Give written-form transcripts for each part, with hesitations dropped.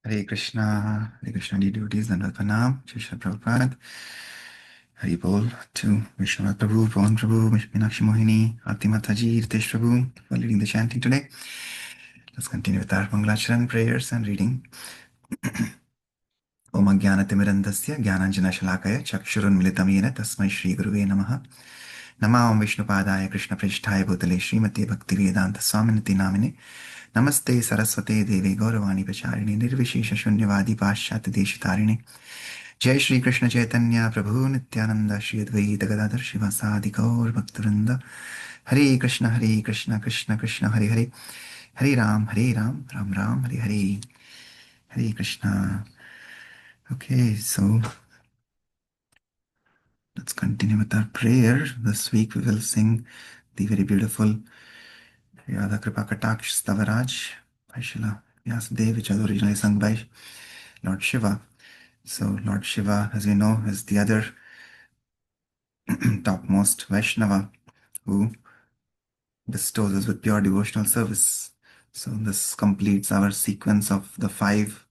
Hare Krishna, dear devotees, and Pranam, Shri Srila Prabhupada. Hari Bol to Vishwanath Prabhu, Pawan Prabhu, Meenakshi Mohini, Aarti Mataji, Ritesh Prabhu for leading the chanting today. Let's continue with our Mangalacharan prayers and reading. Om Ajnanatimirandasya Jnananjanashalakaya Chakshurunmilitam Yena Tasmai Shri Guruve Namaha. Namah Om Vishnupadaya Krishna Prishthaya Bhutale Srimate Bhaktivedanta Swaminati Namine Namaste Saraswate Devi Gauravani Pracharini Nirvishesha Shunyavadi Paschat Deshitarini Jai Shri Krishna Chaitanya Prabhu Nityananda Shri Advaita Gadadhar Shivasadi Gaur Bhaktivinoda Hare Krishna Krishna Krishna Hare Hare Hare Ram Ram Ram Hare Hare Hare Krishna. Okay, so let's continue with our prayer. This week we will sing the very beautiful Yada Kripa Kataksh Stavaraj by Srila Vyasadeva, which was originally sung by Lord Shiva. So Lord Shiva, as we know, is the other topmost Vaishnava who bestows us with pure devotional service. So this completes our sequence of the 5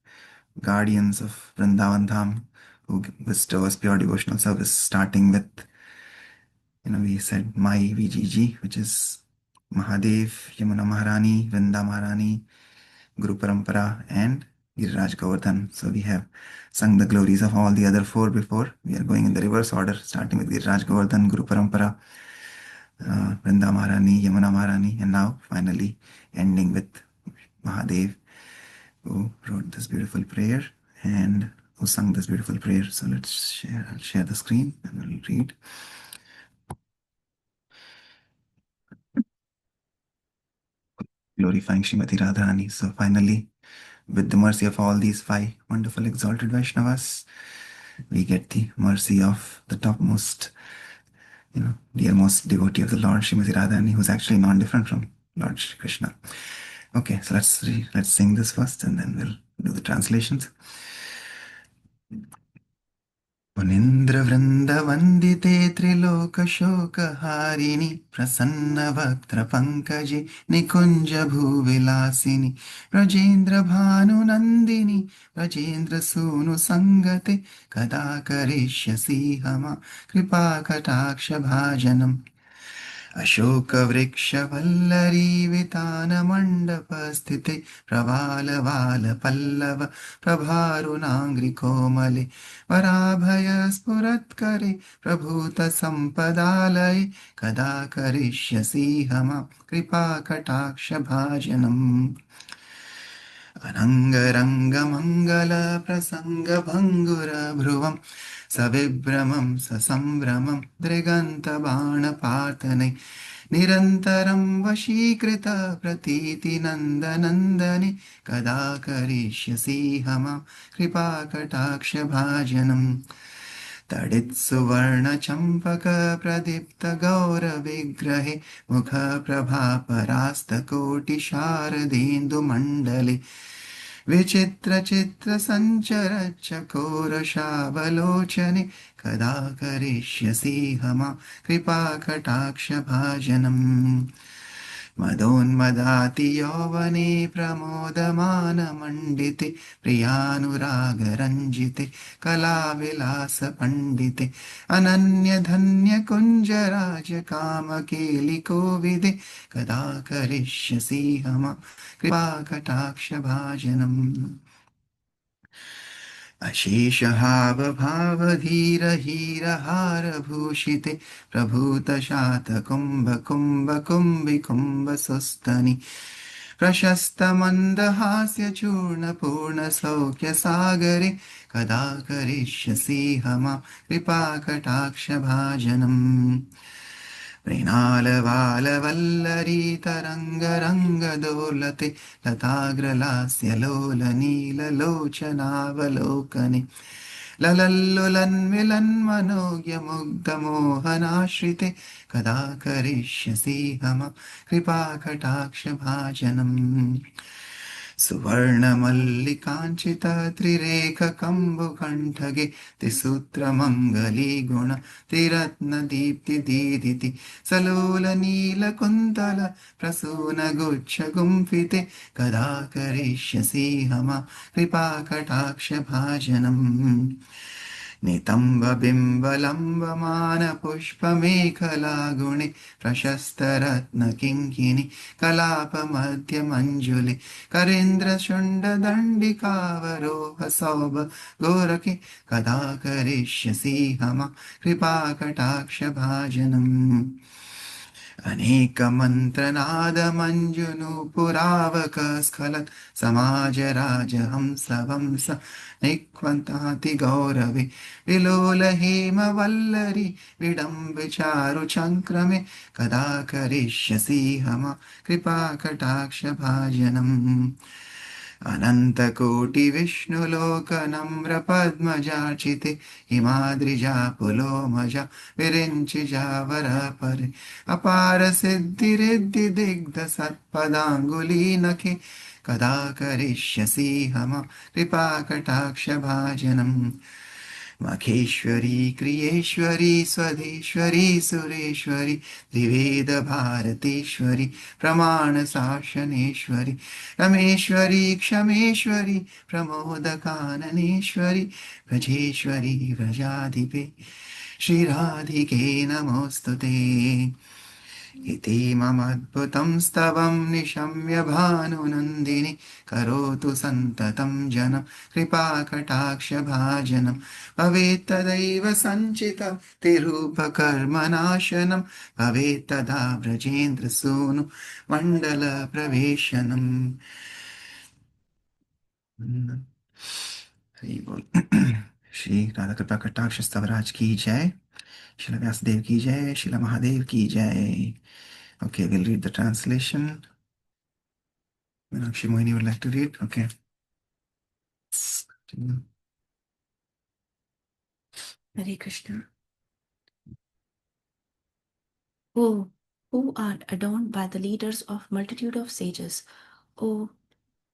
guardians of Vrindavan Dham who bestow us pure devotional service, starting with, we said Mai VGG, which is Mahadev, Yamuna Maharani, Vrinda Maharani, Guru Parampara, and Giriraj Govardhan. So we have sung the glories of all the other 4 before. We are going in the reverse order, starting with Giriraj Govardhan, Guru Parampara, Vrinda Maharani, Yamuna Maharani, and now finally ending with Mahadev, who wrote this beautiful prayer and who sung this beautiful prayer. So I'll share the screen and we'll read. Glorifying Srimati Radharani. So finally, with the mercy of all these 5 wonderful exalted Vaishnavas, we get the mercy of the topmost, dearmost devotee of the Lord, Srimati Radharani, who's actually not different from Lord Shri Krishna. Okay, so let's sing this first and then we'll do the translations. मुनीन्द्रवृन्दवन्दिते त्रिलोकशोकहारिणि प्रसन्नवक्त्रपङ्कजे निकुञ्जभूविलासिनि ब्रजेन्द्रभानुनन्दिनि ब्रजेन्द्रसूनुसङ्गते कदा करिष्यसि मा कृपाकटाक्षभाजनम् अशोकवृक्षवल्लरीवितानमण्डपस्थिते प्रवालवालपल्लव प्रभारुणाङ्घ्रिकोमले वराभयस्फुरत्करे प्रभूतसम्पदालये कदा करिष्यसि मां कृपाकटाक्षभाजनम् अनङ्गरङ्गमङ्गलप्रसङ्गभङ्गुरभ्रुवं सविभ्रमं ससम्भ्रमं दृगन्तबाणपातनै निरन्तरं वशीकृत प्रतीतिनन्दनन्दने कदा करिष्यसि मां कृपाकटाक्षभाजनम् तडित्सुवर्णचम्पकप्रदीप्तगौरविग्रहे मुखप्रभापरास्तकोटिशारदेन्दुमण्डले विचित्रचित्रसञ्चरच्चकोरशावलोचने कदा करिष्यसि मां कृपाकटाक्षभाजनम् मदोन्मदाति यौवने प्रमोदमानमण्डिते प्रियानुरागरञ्जिते कलाविलासपण्डिते अनन्यधन्यकुञ्जराजकामकेलिकोविदे कदा करिष्यसि मां कृपाकटाक्षभाजनम् अशेषहावभावधीरहीरहारभूषिते प्रभूतशातकुम्भकुम्भकुम्भिकुम्भसुस्तनि प्रशस्तमन्दहास्यचूर्णपूर्णसौख्यसागरे कदा करिष्यसि मां कृपाकटाक्षभाजनम् मृणालवालवल्लरीतरङ्गरङ्गदोलते लताग्रलास्यलोलनीललोचनावलोकने ललल्लुलन्मिलन्मनोज्ञमुग्धमोहनाश्रिते कदा करिष्यसि मां कृपाकटाक्षभाजनम् सुवर्णमल्लिकाञ्चित त्रिरेखकम्बुकण्ठगे त्रिसूत्रमङ्गली गुण त्रिरत्नदीप्तिदीदिति सलोलनीलकुन्तल प्रसूनगुच्छगुम्फिते कदा करिष्यसि हमा कृपाकटाक्षभाजनम् नितम्बबिम्बलम्बमानपुष्पमेखलागुणे प्रशस्तरत्नकिङ्किणि कलापमध्यमञ्जुले करेन्द्रशुण्डदण्डिकावरोह सौभ गोरखे कदा करिष्यसि हमा कृपाकटाक्षभाजनम् अनेकमन्त्रनादमञ्जुनुपुरावकस्खलत् समाजराजहंसवंस निक्वन्ताति गौरवे विलोलहेमवल्लरी विडम्बिचारुचङ्क्रमे कदा करिष्यसि हमा कृपाकटाक्षभाजनम् अनन्तकोटिविष्णुलोकनम्रपद्मजार्चिते हिमाद्रिजापुलोमजा विरिञ्चिजावरपरे अपारसिद्धिरिद्धिदिग्धसत्पदाङ्गुलीनखे कदा करिष्यसि हमा कृपाकटाक्षभाजनम् मखेश्वरी क्रियेश्वरी स्वधेश्वरी सुरेश्वरी त्रिवेदभारतीश्वरी प्रमाणशासनेश्वरी रमेश्वरी क्षमेश्वरी प्रमोदकाननेश्वरी व्रजेश्वरी व्रजाधिपे श्रीराधिके नमोऽस्तु ते इति ममद्भुतं स्तवं निशम्य भानुनन्दिनि करोतु सन्ततं जनं कृपाकटाक्षभाजनं भवेत्तदैव सञ्चितं तिरुपकर्मनाशनं भवेत्तदा व्रजेन्द्रसूनु मण्डलप्रवेशनम् हरि बोल श्री राधा कृपा कटाक्ष स्तवराज की जय Srila Vyasadeva ki jai, Srila Mahadev ki jai. Okay, we'll read the translation. Meenakshi Mohini would like to read. Okay. Hare Krishna. O who are adorned by the leaders of multitude of sages, O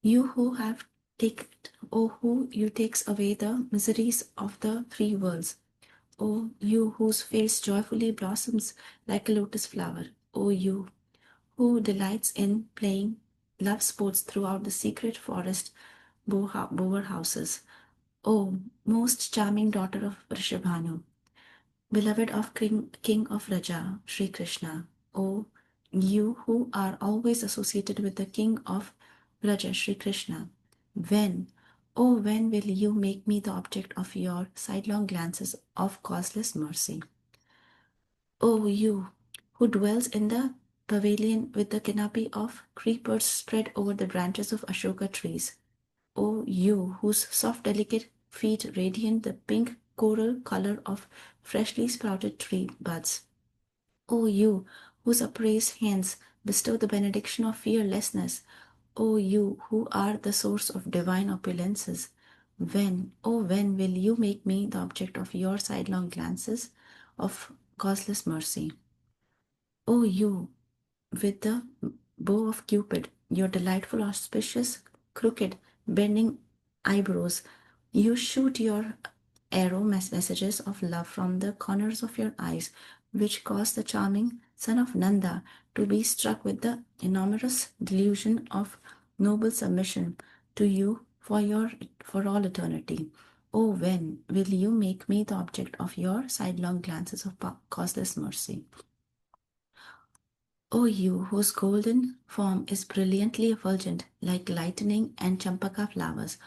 you who have taken, O who you takes away the miseries of the three worlds, O you whose face joyfully blossoms like a lotus flower, O you who delights in playing love sports throughout the secret forest bower houses, O most charming daughter of Vrishabhanu, beloved of King of Raja, Sri Krishna, O you who are always associated with the King of Raja, Sri Krishna, when will you make me the object of your sidelong glances of causeless mercy? O you who dwells in the pavilion with the canopy of creepers spread over the branches of Ashoka trees, O you whose soft delicate feet radiate the pink coral color of freshly sprouted tree buds, O you whose upraised hands bestow the benediction of fearlessness, O you who are the source of divine opulences, when will you make me the object of your sidelong glances of causeless mercy? O you with the bow of Cupid, your delightful, auspicious, crooked, bending eyebrows, you shoot your arrow messages of love from the corners of your eyes, which cause the charming son of Nanda to be struck with the enormous delusion of noble submission to you for all eternity. Oh, when will you make me the object of your sidelong glances of causeless mercy? O you whose golden form is brilliantly effulgent like lightning and champaka flowers,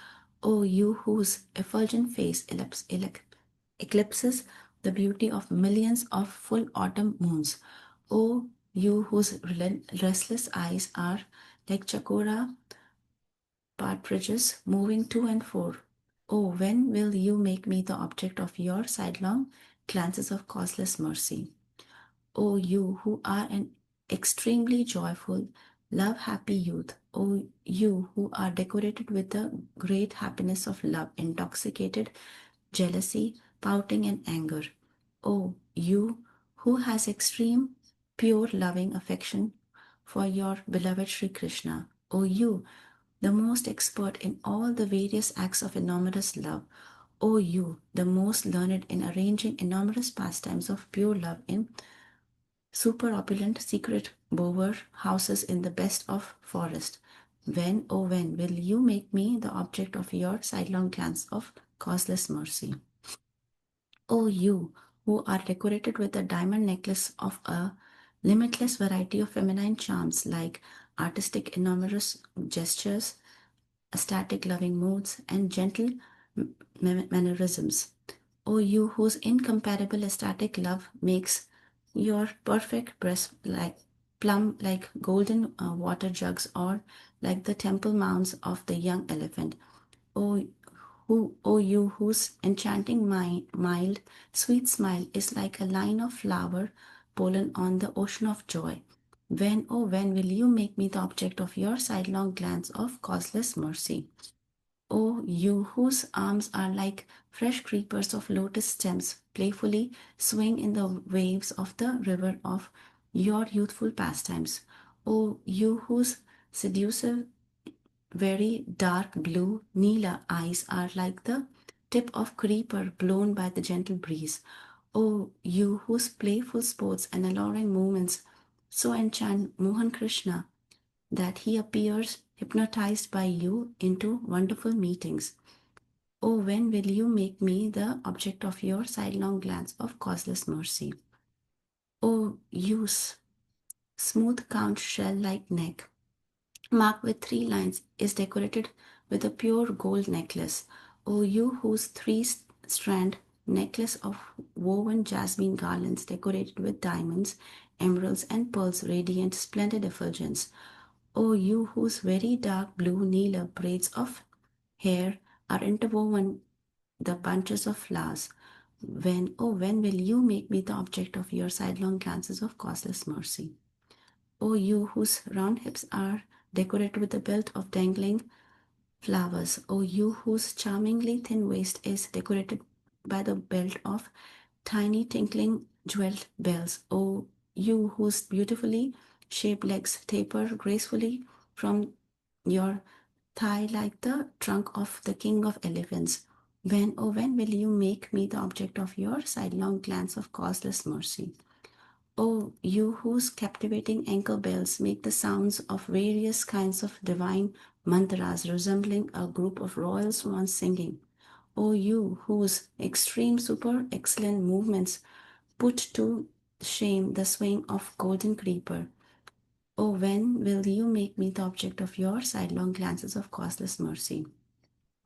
O you whose effulgent face eclipses the beauty of millions of full autumn moons, O you whose restless eyes are like chakora partridges moving to and fro, O when will you make me the object of your sidelong glances of causeless mercy? O you who are an extremely joyful, love happy youth, O you who are decorated with the great happiness of love, intoxicated jealousy, pouting, and anger, O you who has extreme, pure, loving affection for your beloved Sri Krishna, O you the most expert in all the various acts of enormous love. O you, the most learned in arranging enormous pastimes of pure love in super opulent secret bower houses in the best of forest. When, oh when, will you make me the object of your sidelong glance of causeless mercy? O you, who are decorated with a diamond necklace of a limitless variety of feminine charms like artistic enormous gestures, ecstatic loving moods, and gentle mannerisms. O you whose incomparable ecstatic love makes your perfect breast like plumb like golden water jugs or like the temple mounds of the young elephant. O O you whose enchanting mild, sweet smile is like a line of flower pollen on the ocean of joy. When, oh, when will you make me the object of your sidelong glance of causeless mercy? O you whose arms are like fresh creepers of lotus stems, playfully swing in the waves of the river of your youthful pastimes. O you whose seductive, very dark blue Neela eyes are like the tip of creeper blown by the gentle breeze. O you whose playful sports and alluring movements so enchant Mohan Krishna that he appears hypnotized by you into wonderful meetings. Oh, when will you make me the object of your sidelong glance of causeless mercy? Oh, you smooth count shell like neck, marked with three lines, is decorated with a pure gold necklace. O you whose three-strand necklace of woven jasmine garlands decorated with diamonds, emeralds, and pearls radiant splendid effulgence. O you whose very dark blue Neela braids of hair are interwoven the bunches of flowers. When, oh, when will you make me the object of your sidelong glances of causeless mercy? O you whose round hips are decorated with a belt of dangling flowers. O you whose charmingly thin waist is decorated by the belt of tiny tinkling jeweled bells. O you whose beautifully shaped legs taper gracefully from your thigh like the trunk of the king of elephants. When, oh, when will you make me the object of your sidelong glance of causeless mercy? Oh, you whose captivating ankle bells make the sounds of various kinds of divine mantras resembling a group of royal swans singing. O you whose extreme super excellent movements put to shame the swing of golden creeper. Oh, when will you make me the object of your sidelong glances of causeless mercy?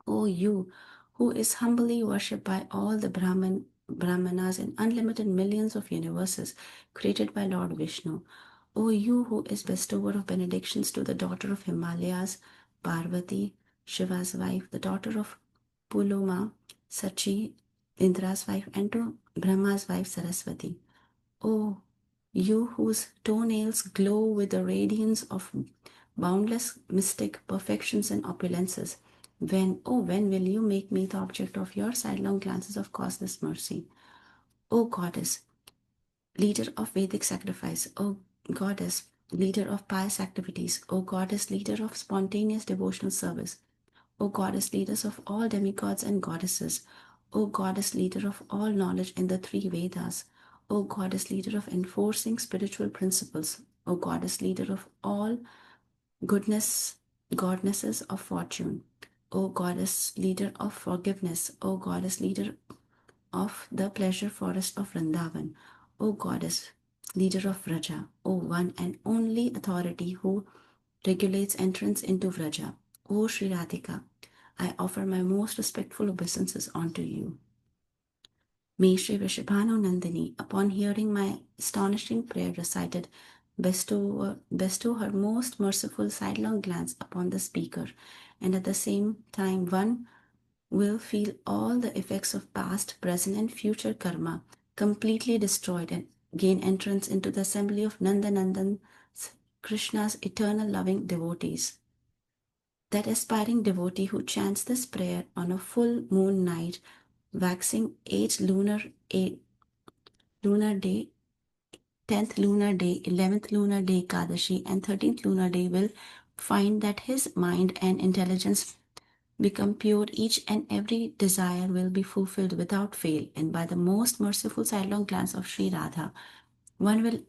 O you who is humbly worshipped by all the Brahmanas in unlimited millions of universes created by Lord Vishnu. O you who is bestower of benedictions to the daughter of Himalayas, Parvati, Shiva's wife, the daughter of Puloma, Sachi, Indra's wife, and to Brahma's wife Saraswati. O you whose toenails glow with the radiance of boundless mystic perfections and opulences, when, oh, when will you make me the object of your sidelong glances of causeless mercy? O goddess, leader of Vedic sacrifice, O goddess, leader of pious activities, O goddess, leader of spontaneous devotional service, O goddess, leaders of all demigods and goddesses, O goddess, leader of all knowledge in the three Vedas, O goddess, leader of enforcing spiritual principles, O goddess, leader of all goodness, godnesses of fortune, O goddess, leader of forgiveness, O goddess, leader of the pleasure forest of Vrindavan, O goddess, leader of Vraja, O one and only authority who regulates entrance into Vraja, O Sri Radhika, I offer my most respectful obeisances unto you. May Sri Vrishabhanu Nandini, upon hearing my astonishing prayer recited, bestow her most merciful sidelong glance upon the speaker, and at the same time one will feel all the effects of past, present, and future karma completely destroyed and gain entrance into the assembly of Nandanandan, Krishna's eternal loving devotees. That aspiring devotee who chants this prayer on a full moon night, waxing eight lunar day, 10th lunar day, 11th lunar day Kadashi, and 13th lunar day will find that his mind and intelligence become pure, each and every desire will be fulfilled without fail, and by the most merciful sidelong glance of Sri Radha, one will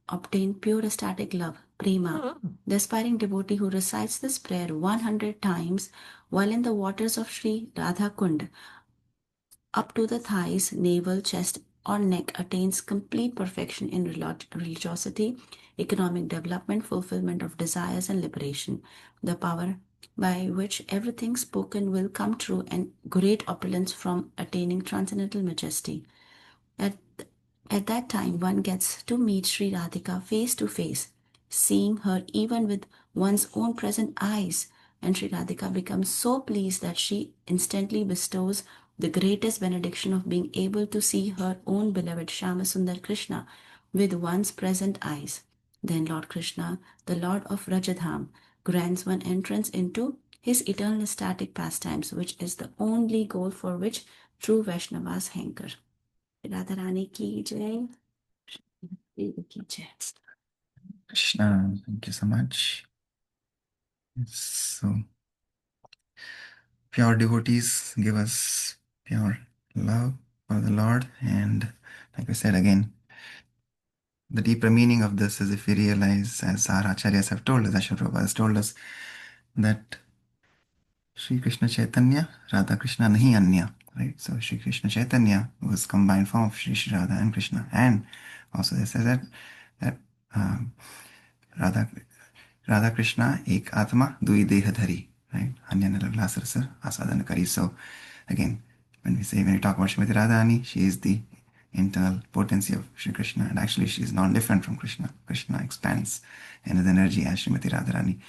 obtain pure ecstatic love, prema. The aspiring devotee who recites this prayer 100 times while in the waters of Sri Radha Kund up to the thighs, navel, chest, or neck attains complete perfection in religiosity, economic development, fulfillment of desires, and liberation. The power by which everything spoken will come true and great opulence from attaining transcendental majesty. At, at that time, one gets to meet Sri Radhika face to face, seeing her even with one's own present eyes. And Sri Radhika becomes so pleased that she instantly bestows the greatest benediction of being able to see her own beloved Shyamasundar Krishna with one's present eyes. Then Lord Krishna, the Lord of Rajadham, grants one entrance into his eternal static pastimes, which is the only goal for which true Vaishnavas hanker. Radha Rani की जय, देवी की जय. Krishna, thank you so much. So, pure devotees give us pure love for the Lord, and like I said again, the deeper meaning of this is if we realize, as our acharyas have told us, Ashok Prabhupada has told us, that Sri Krishna Chaitanya, Radha Krishna nahi anya, right? So Sri Krishna Chaitanya was combined form of Sri Radha and Krishna, and also they say that um, Radha Radha Krishna ek atma dui dehadhari, right? Anya nilaglasarasar asadana kari. So again, when we talk about Srimati Radharani, she is the internal potency of Sri Krishna, and actually she is not different from Krishna. Krishna expands in his energy as Srimati Radharani.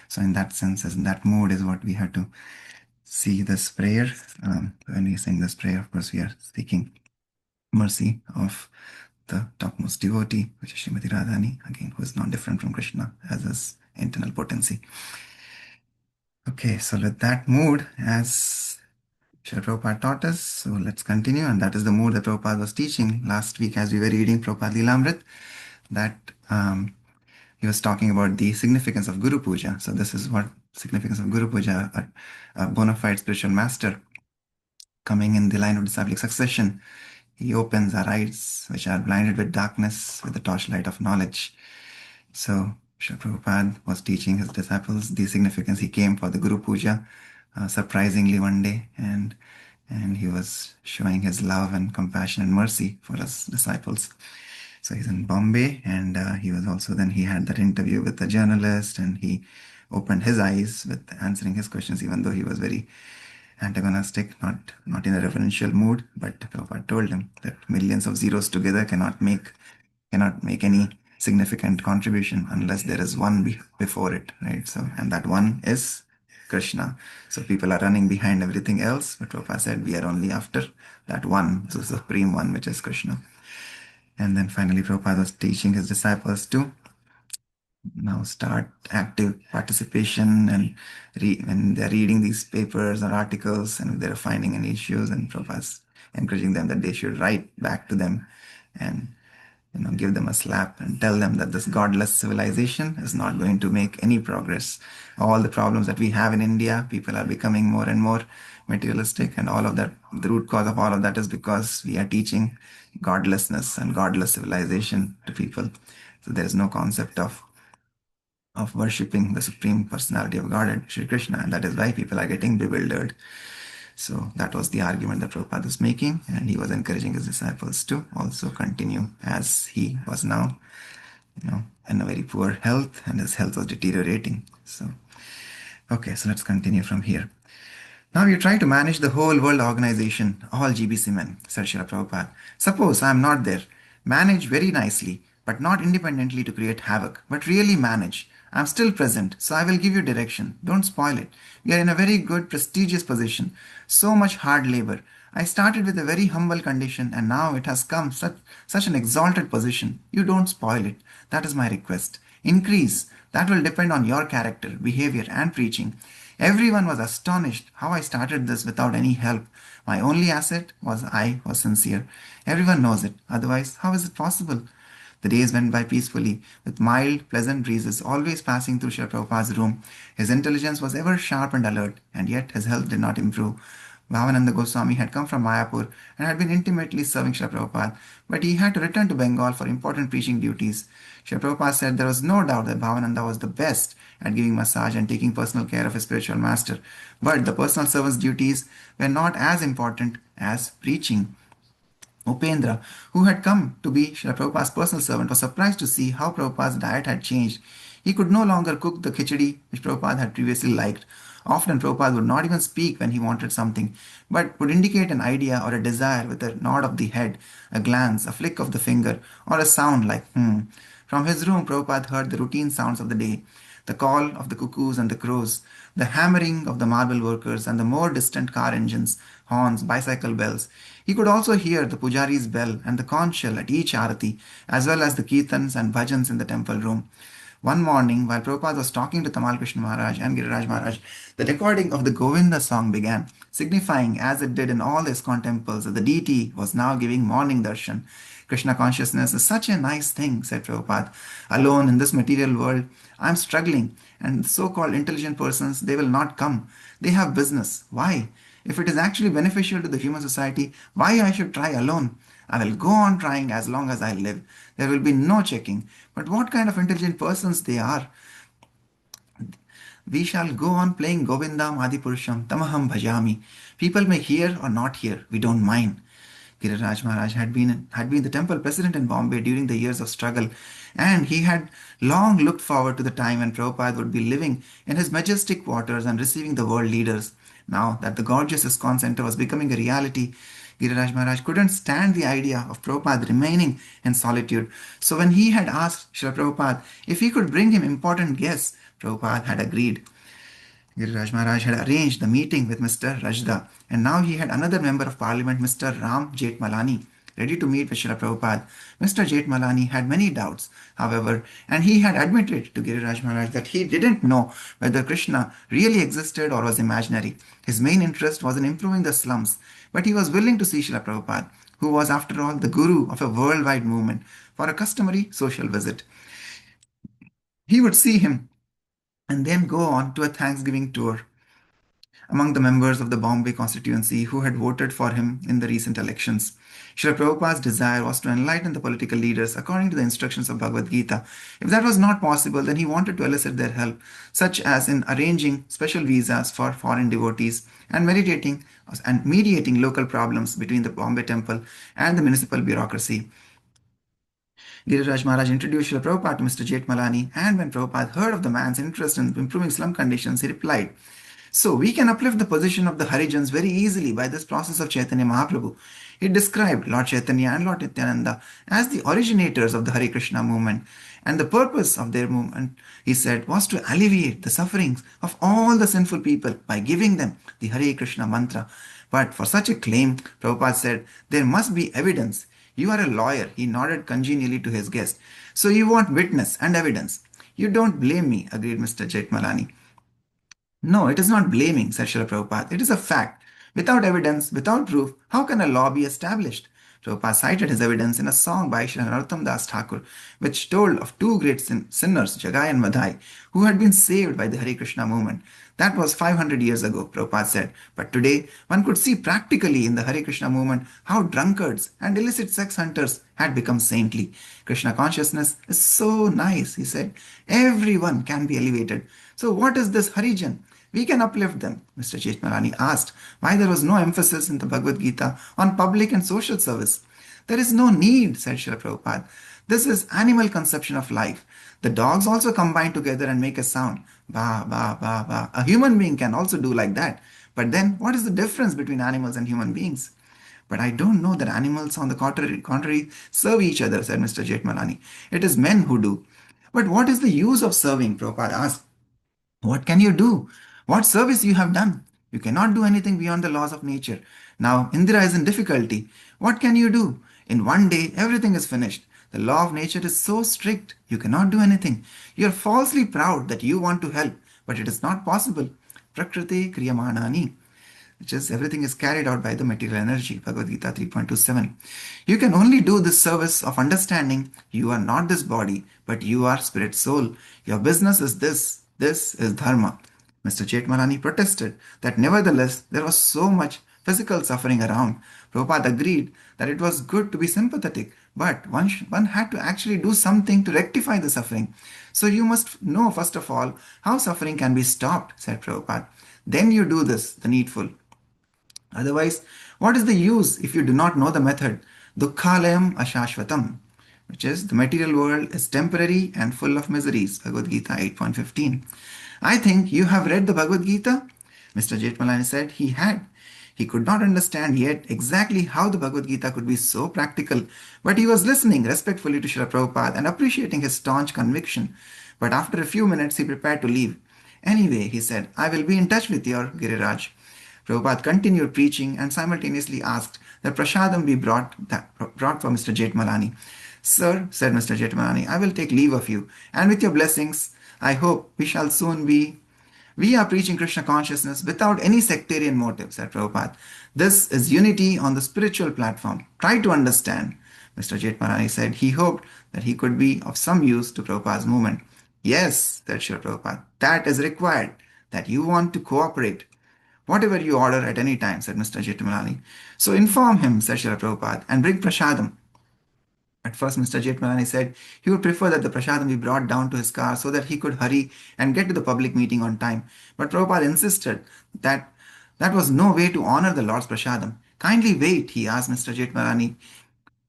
So in that sense, as in that mood is what we have to see this prayer. When we sing this prayer, of course, we are seeking mercy of the topmost devotee, which is Srimati Radharani, again, who is not different from Krishna as his internal potency. Okay, so with that mood, as Srila Prabhupada taught us, so let's continue, and that is the mood that Prabhupada was teaching last week as we were reading Prabhupada Lilamrit, that he was talking about the significance of Guru Puja. So this is what significance of Guru Puja, a bona fide spiritual master coming in the line of disciplic succession. He opens our eyes, which are blinded with darkness, with the torchlight of knowledge. So Srila Prabhupada was teaching his disciples the significance. He came for the Guru Puja, surprisingly one day, and he was showing his love and compassion and mercy for his disciples. So he's in Bombay, and he had that interview with the journalist, and he opened his eyes with answering his questions, even though he was very antagonistic, not in a reverential mood. But Prabhupada told him that millions of zeros together cannot make any significant contribution unless there is one before it, right? So, and that one is Krishna. So people are running behind everything else, but Prabhupada said we are only after that one, the supreme one, which is Krishna. And then finally, Prabhupada was teaching his disciples to now start active participation, and when they're reading these papers or articles and if they're finding any issues, and Prabhupada's encouraging them that they should write back to them and give them a slap and tell them that this godless civilization is not going to make any progress. All the problems that we have in India, people are becoming more and more materialistic, and all of that, the root cause of all of that is because we are teaching godlessness and godless civilization to people. So there is no concept of worshipping the Supreme Personality of Godhead, Sri Krishna, and that is why people are getting bewildered. So that was the argument that Prabhupada was making, and he was encouraging his disciples to also continue, as he was now, in a very poor health, and his health was deteriorating. So, okay, so let's continue from here. Now you try to manage the whole world organization, all GBC men, said Srila Prabhupada. Suppose I am not there. Manage very nicely, but not independently to create havoc, but really manage. I am still present, so I will give you direction. Don't spoil it. We are in a very good, prestigious position. So much hard labor. I started with a very humble condition, and now it has come such an exalted position. You don't spoil it. That is my request. Increase. That will depend on your character, behavior, and preaching. Everyone was astonished how I started this without any help. My only asset was I was sincere. Everyone knows it. Otherwise, how is it possible? The days went by peacefully, with mild, pleasant breezes always passing through Srila Prabhupada's room. His intelligence was ever sharp and alert, and yet his health did not improve. Bhavananda Goswami had come from Mayapur and had been intimately serving Srila Prabhupada, but he had to return to Bengal for important preaching duties. Srila Prabhupada said there was no doubt that Bhavananda was the best at giving massage and taking personal care of his spiritual master, but the personal servant's duties were not as important as preaching. Upendra, who had come to be Srila Prabhupada's personal servant, was surprised to see how Prabhupada's diet had changed. He could no longer cook the khichdi which Prabhupada had previously liked. Often Prabhupada would not even speak when he wanted something, but would indicate an idea or a desire with a nod of the head, a glance, a flick of the finger, or a sound like hmm. From his room, Prabhupada heard the routine sounds of the day, the call of the cuckoos and the crows, the hammering of the marble workers and the more distant car engines, horns, bicycle bells. He could also hear the pujari's bell and the conch shell at each arati, as well as the kirtans and bhajans in the temple room. One morning, while Prabhupada was talking to Tamal Krishna Maharaj and Giriraj Maharaj, the recording of the Govinda song began, signifying, as it did in all his temples, that the deity was now giving morning darshan. Krishna consciousness is such a nice thing, said Prabhupada. Alone in this material world, I am struggling, and so-called intelligent persons, they will not come. They have business. Why? If it is actually beneficial to the human society, why I should try alone? I will go on trying as long as I live. There will be no checking. But what kind of intelligent persons they are? We shall go on playing Govindam Adipurusham Tamaham Bhajami. People may hear or not hear. We don't mind. Giriraj Maharaj had been the temple president in Bombay during the years of struggle, and he had long looked forward to the time when Prabhupada would be living in his majestic quarters and receiving the world leaders. Now that the gorgeous ISKCON center was becoming a reality, Giriraj Maharaj couldn't stand the idea of Prabhupada remaining in solitude. So when he had asked Srila Prabhupada if he could bring him important guests, Prabhupada had agreed. Giriraj Maharaj had arranged the meeting with Mr. Rajda, and now he had another member of parliament, Mr. Ram Jethmalani, ready to meet with Srila Prabhupada. Mr. Jethmalani had many doubts, however, and he had admitted to Giriraj Maharaj that he didn't know whether Krishna really existed or was imaginary. His main interest was in improving the slums, but he was willing to see Srila Prabhupada, who was, after all, the guru of a worldwide movement, for a customary social visit. He would see him and then go on to a Thanksgiving tour among the members of the Bombay constituency who had voted for him in the recent elections. Srila Prabhupada's desire was to enlighten the political leaders according to the instructions of Bhagavad Gita. If that was not possible, then he wanted to elicit their help, such as in arranging special visas for foreign devotees and meditating and mediating local problems between the Bombay temple and the municipal bureaucracy. Giriraj Maharaj introduced Srila Prabhupada to Mr. Jethmalani, and when Prabhupada heard of the man's interest in improving slum conditions, he replied, so we can uplift the position of the Harijans very easily by this process of Chaitanya Mahaprabhu. He described Lord Chaitanya and Lord Nityananda as the originators of the Hare Krishna movement, and the purpose of their movement, he said, was to alleviate the sufferings of all the sinful people by giving them the Hare Krishna mantra. But for such a claim, Prabhupada said, there must be evidence. You are a lawyer, he nodded congenially to his guest. So you want witness and evidence. You don't blame me, agreed Mr. Jethmalani. No, it is not blaming, said Srila Prabhupada. It is a fact. Without evidence, without proof, how can a law be established? Prabhupada cited his evidence in a song by Srila Narottam Das Thakur, which told of two great sinners, Jagai and Madhai, who had been saved by the Hare Krishna movement. That was 500 years ago, Prabhupada said. But today, one could see practically in the Hare Krishna movement how drunkards and illicit sex hunters had become saintly. Krishna consciousness is so nice, he said. Everyone can be elevated. So what is this Harijan? We can uplift them. Mr. Jethmalani asked why there was no emphasis in the Bhagavad Gita on public and social service. There is no need, said Srila Prabhupada. This is animal conception of life. The dogs also combine together and make a sound. Ba, ba, ba, ba. A human being can also do like that. But then, what is the difference between animals and human beings? But I don't know that animals, on the contrary, serve each other, said Mr. Jethmalani. It is men who do. But what is the use of serving? Prabhupada asked. What can you do? What service you have done? You cannot do anything beyond the laws of nature. Now, Indira is in difficulty. What can you do? In one day, everything is finished. The law of nature is so strict, you cannot do anything. You are falsely proud that you want to help, but it is not possible. Prakriti Kriyamanani. which is everything is carried out by the material energy, Bhagavad Gita 3.27. You can only do this service of understanding you are not this body, but you are spirit soul. Your business is this. This is dharma. Mr. Jetmalani protested that nevertheless there was so much physical suffering around. Prabhupada agreed that it was good to be sympathetic, but one had to actually do something to rectify the suffering. So you must know, first of all, how suffering can be stopped, said Prabhupada. Then you do this, the needful. Otherwise, what is the use if you do not know the method? Dukkhalayam ashashvatam, which is the material world is temporary and full of miseries. Bhagavad Gita 8.15. I think you have read the Bhagavad Gita? Mr. Jetmalani said he had. He could not understand yet exactly how the Bhagavad Gita could be so practical, but he was listening respectfully to Srila Prabhupada and appreciating his staunch conviction. But after a few minutes, he prepared to leave. Anyway, he said, I will be in touch with your Giriraj. Prabhupada continued preaching and simultaneously asked that prasadam be brought for Mr. Jetmalani. Sir, said Mr. Jetmalani, I will take leave of you, and with your blessings, I hope we shall soon be. We are preaching Krishna consciousness without any sectarian motive, said Prabhupada. This is unity on the spiritual platform. Try to understand. Mr. Jetmalani said he hoped that he could be of some use to Prabhupada's movement. Yes, said Srila Prabhupada, that is required, that you want to cooperate. Whatever you order at any time, said Mr. Jetmalani. So inform him, said Srila Prabhupada, and bring prasadam. At first, Mr. Jetmalani said he would prefer that the prasadam be brought down to his car so that he could hurry and get to the public meeting on time. But Prabhupada insisted that that was no way to honor the Lord's prasadam. Kindly wait, he asked Mr. Jetmalani.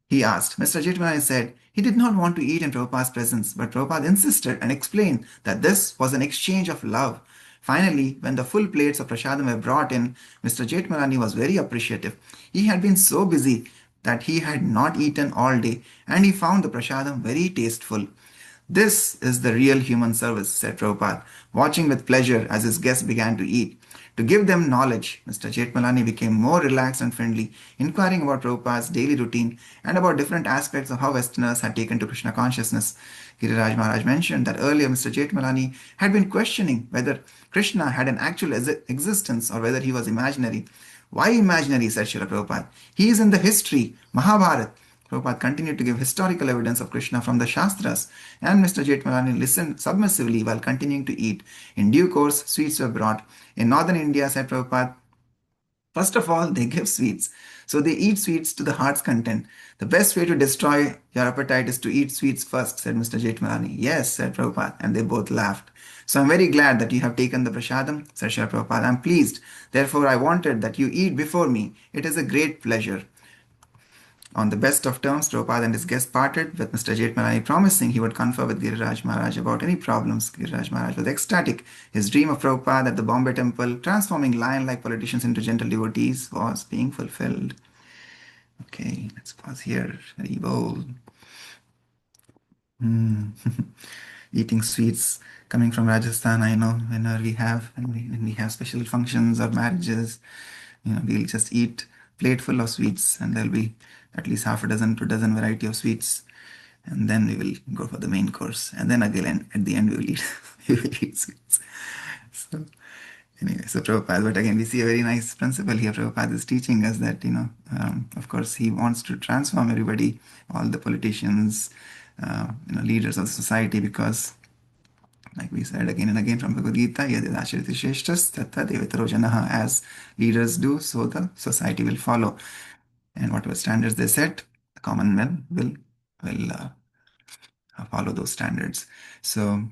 He asked. Mr. Jetmalani said he did not want to eat in Prabhupada's presence, but Prabhupada insisted and explained that this was an exchange of love. Finally, when the full plates of prasadam were brought in, Mr. Jetmalani was very appreciative. He had been so busy that he had not eaten all day, and he found the prasadam very tasteful. This is the real human service, said Prabhupada, watching with pleasure as his guests began to eat. To give them knowledge, Mr. Jetmalani became more relaxed and friendly, inquiring about Prabhupada's daily routine and about different aspects of how Westerners had taken to Krishna consciousness. Giriraj Maharaj mentioned that earlier Mr. Jetmalani had been questioning whether Krishna had an actual existence or whether he was imaginary. Why imaginary, said Srila Prabhupada. He is in the history, Mahabharata. Prabhupada continued to give historical evidence of Krishna from the Shastras, and Mr. Jetmalani listened submissively while continuing to eat. In due course, sweets were brought. In northern India, said Prabhupada, first of all, they give sweets. So they eat sweets to the heart's content. The best way to destroy your appetite is to eat sweets first, said Mr. Jetmalani. Yes, said Prabhupada, and they both laughed. So I'm very glad that you have taken the prasadam, said Srila Prabhupada. I'm pleased. Therefore, I wanted that you eat before me. It is a great pleasure. On the best of terms, Prabhupada and his guest parted, with Mr. Jetmalani promising he would confer with Giriraj Maharaj about any problems. Giriraj Maharaj was ecstatic. His dream of Prabhupada at the Bombay temple, transforming lion-like politicians into gentle devotees, was being fulfilled. Okay, let's pause here. Very bold. Eating sweets coming from Rajasthan, I know whenever when we have special functions or marriages, we'll just eat plate full of sweets, and there'll be at least half a dozen to dozen variety of sweets, and then we will go for the main course, and then again at the end we will eat we will eat sweets. So anyway, so Prabhupada, but again we see a very nice principle here. Prabhupada is teaching us that of course he wants to transform everybody, all the politicians, leaders of society, because like we said again and again from Bhagavad Gita, Yadidashriti Shreshtas Tatta Devataro Janaha, as leaders do, so the society will follow. And whatever standards they set, the common man will follow those standards. So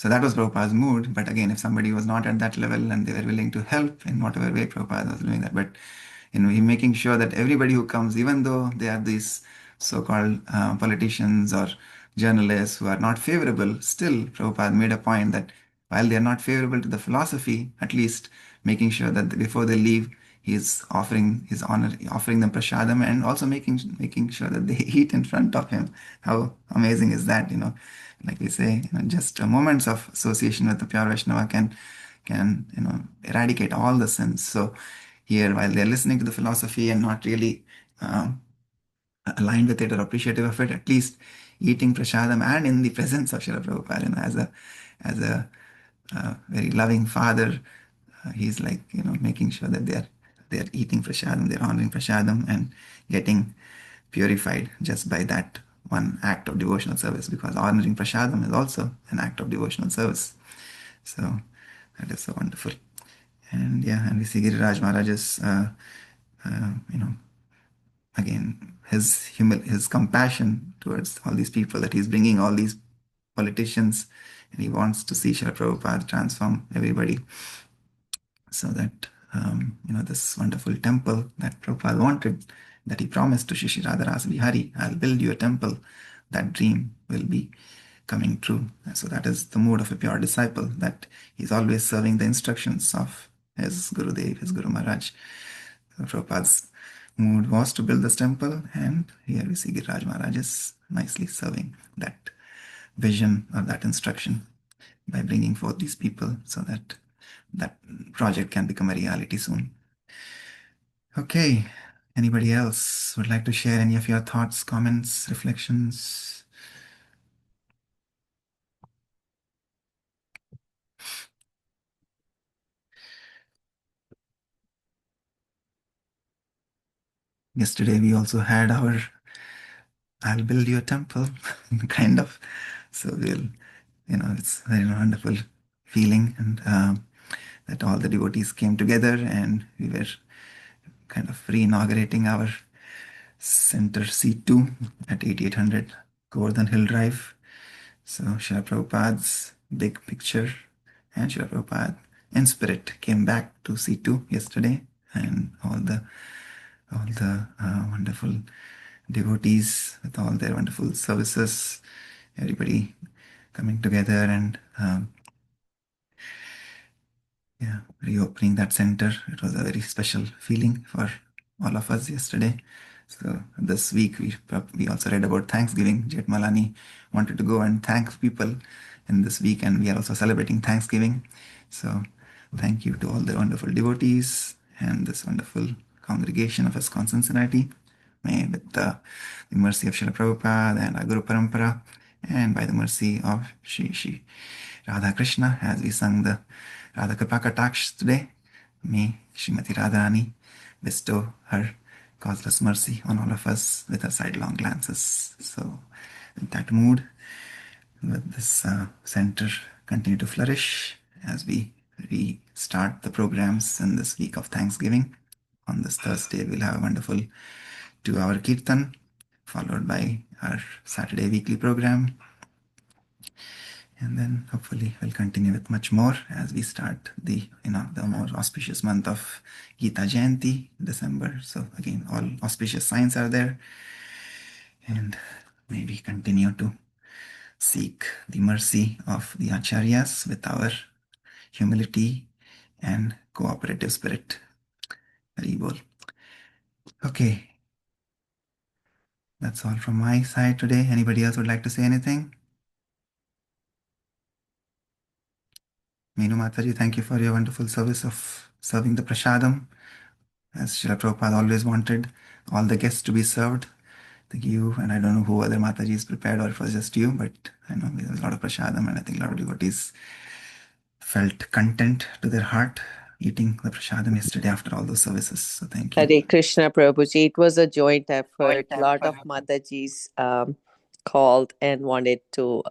that was Prabhupada's mood. But again, if somebody was not at that level and they were willing to help in whatever way, Prabhupada was doing that. But he making sure that everybody who comes, even though they are these so-called politicians or journalists who are not favorable, still Prabhupada made a point that while they are not favorable to the philosophy, at least making sure that before they leave, he is offering them prasadam, and also making sure that they eat in front of him. How amazing is that? Like we say, just moments of association with the pure Vaishnava can eradicate all the sins. So here, while they're listening to the philosophy and not really aligned with it or appreciative of it, at least eating prasadam and in the presence of Srila Prabhupada, as a very loving father, he's like making sure that they are they're eating prasadam, they're honoring prasadam and getting purified just by that one act of devotional service, because honoring prasadam is also an act of devotional service. So that is so wonderful. And yeah, and we see Giriraj Maharaj's, you know, again, his compassion towards all these people, that he's bringing all these politicians and he wants to see Srila Prabhupada transform everybody, so that this wonderful temple that Prabhupada wanted, that he promised to Shishi Radharas Bihari, I'll build you a temple. That dream will be coming true. And so that is the mood of a pure disciple, that he's always serving the instructions of his Gurudev, his Guru Maharaj. So Prabhupada's mood was to build this temple, and here we see Giriraj Maharaj is nicely serving that vision or that instruction by bringing forth these people, so that that project can become a reality soon. Okay, anybody else would like to share any of your thoughts, comments, reflections? Yesterday we also had our I'll build you a temple kind of. So it's a very wonderful feeling, and that all the devotees came together and we were kind of re-inaugurating our center C2 at 8800 Govardhan Hill Drive. So Srila Prabhupada's big picture and Srila Prabhupada in spirit came back to C2 yesterday, and all the wonderful devotees with all their wonderful services, everybody coming together and reopening that center. It was a very special feeling for all of us yesterday. So this week we also read about Thanksgiving. Jetmalani wanted to go and thank people in this week, and we are also celebrating Thanksgiving. So thank you to all the wonderful devotees and this wonderful congregation of ISKCON Cincinnati. May with the mercy of Srila Prabhupada and our Guru Parampara, and by the mercy of Shri Radha Krishna, as we sung the Radha Kripa Kataksh today, may Srimati Radharani bestow her causeless mercy on all of us with her sidelong glances. So, in that mood, let this center continue to flourish as we restart the programs in this week of Thanksgiving. On this Thursday, we'll have a wonderful 2-hour kirtan, followed by our Saturday weekly program. And then hopefully we'll continue with much more as we start the more auspicious month of Gita Jayanti, December. So again, all auspicious signs are there. And maybe continue to seek the mercy of the Acharyas with our humility and cooperative spirit. Hari bol. Okay. That's all from my side today. Anybody else would like to say anything? Meenu Mataji, thank you for your wonderful service of serving the prasadam, as Srila Prabhupada always wanted all the guests to be served. Thank you, and I don't know who other Matajis prepared or it was just you, but I know there was a lot of prasadam, and I think a lot of devotees felt content to their heart eating the prasadam yesterday after all those services. So thank you. Hare Krishna Prabhuji. It was a joint effort. A lot of Matajis called and wanted to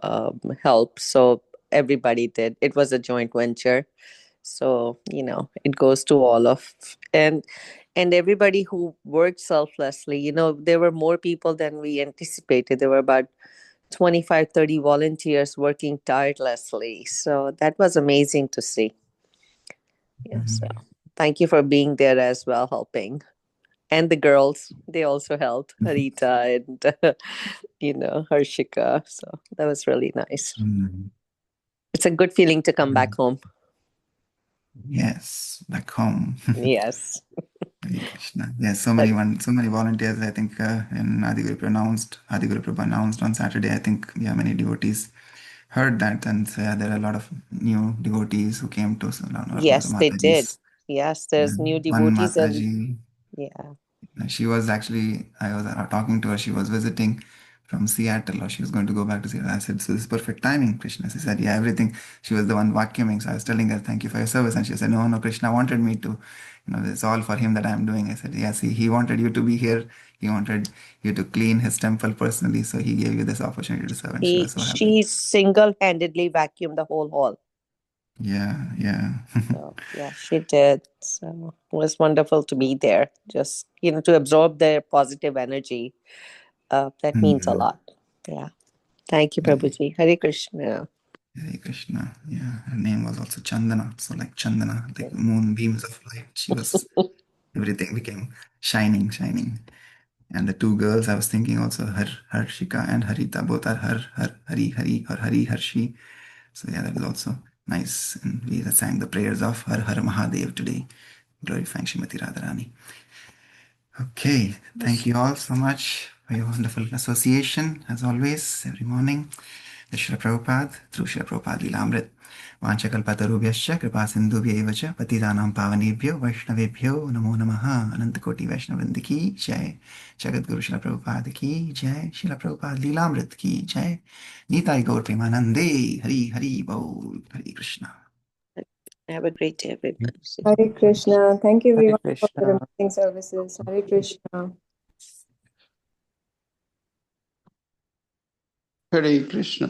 help. So everybody did. It was a joint venture. So, it goes to all of and everybody who worked selflessly. There were more people than we anticipated. There were about 25-30 volunteers working tirelessly. So that was amazing to see. Yeah, so thank you for being there as well, helping. And the girls, they also helped, Harita and, Harshika. So that was really nice. It's a good feeling to come back home. Yes, back home. Yes. Yes, so many volunteers. I think in Adiguru Prabhu announced on Saturday. I think many devotees heard that, and there are a lot of new devotees who came to. Yes, they did. Yes, there's new devotees. One Mataji, yeah. She was actually, I was talking to her. She was visiting from Seattle, or she was going to go back to Seattle. I said, so this is perfect timing, Krishna. She said, yeah, everything. She was the one vacuuming. So I was telling her, thank you for your service. And she said, no, Krishna wanted me to, it's all for him that I'm doing. I said, yes, he wanted you to be here. He wanted you to clean his temple personally. So he gave you this opportunity to serve. And she was so happy. She single-handedly vacuumed the whole hall. Yeah, yeah. So, yeah, she did. So it was wonderful to be there. Just, to absorb their positive energy. That means a lot. Yeah. Thank you, Prabhuji. Hare Krishna. Hare Krishna. Yeah, her name was also Chandana. So like Chandana, like moonbeams of light. She was, everything became shining. And the two girls I was thinking also, Harshika and Harita, both are Hari, or Hari, Harshi. So yeah, that was also nice. And we sang the prayers of Har Har Mahadev today, glorifying Srimati Radharani. Okay, thank you all so much for your wonderful association, as always, every morning. The Srila Prabhupada, through Srila Prabhupada Lilamrit. Vanchakalpatarubhyascha kripa sindhubhyaiva cha patitanam pavanebhyo vaishnavebhyo namo namaha anantakoti vaishnavrinda ki jai. Jagadguru Srila Prabhupada ki jai. Srila Prabhupada Lilamrit ki jai. Nitai Gaur Premanande. Hari Hari Bol. Hari Krishna. Have a great day, everyone. Hare Krishna. Thank you Hare everyone for your Krishna. amazing services. Hare Krishna. Hare Krishna.